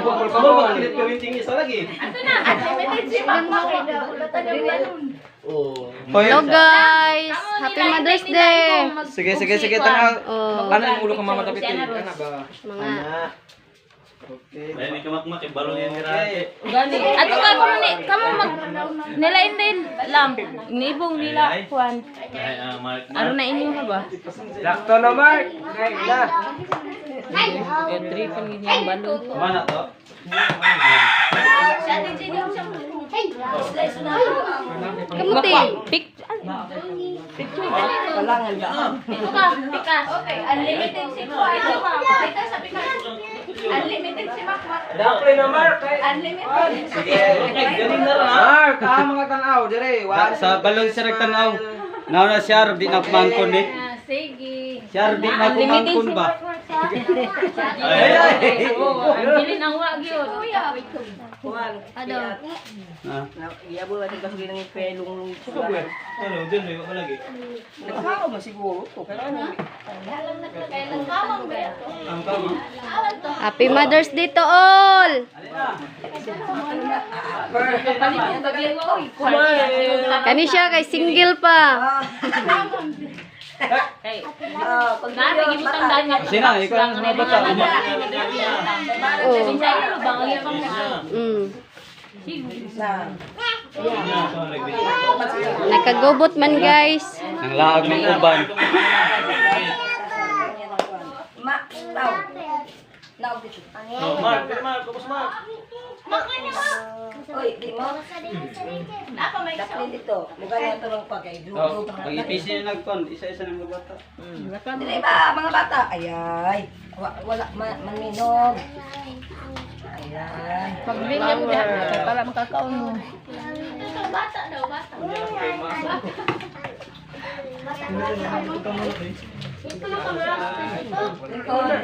Por favor, kilit paminting isa lagi. Oh. Hello guys! Happy Mother's Day! Sige, tanaw. Oh, Ano yung ulo ka mama tapit? Ano ba? mga Okay. Ay, ni kamakmak, ibalo niya ni Rate. Gani. Ato ka ko ni kamo mag nilain lang. Nibong nila kuan. Ay, Mark. Ano na inyo ka ba? Lakto na Mark. Nay, na. Tripan yung balon. Mana to? Kamuti. Picture. Palangan lang. Ito ka, pikas. Okay, unlimited si Kwa. Ito ka. Ito sabi ka. Unlimited si Makmak. Dapat na Mark. Unlimited. Sige. Galing na lang. Mark, mga tanaw dire. Sa balon siya nagtanaw. Nauna siya, di na kumangkon eh. Sige. Siya, di na kumangkon ba? Ay, Ang bilin ang wag yun. Ano? Ah. Iyabo natin kasi ng pelong. ano, dyan, may makalagi. Nagkakaw na siguro to. Pero ano? Ang kama. Happy Mother's Day to all! Kani siya kay single pa. Hey. Gani gibutan dahil nga. Sina, ikaw ang mga bata. Oh. Binsay bang ang kamo. Nakagubot man guys. Ang laag ng uban. Oh, Mark, kapos Mark. Oy, di mo. Daplin dito. Mugay na ito lang pagkay. Oh, pag ipisin na nagkon, isa-isa ng mga bata. Dili ba, mga bata? Ayay. Wala, maninog. Ayay. Pagbigyan mo diha para makakaon mo. Ikaw,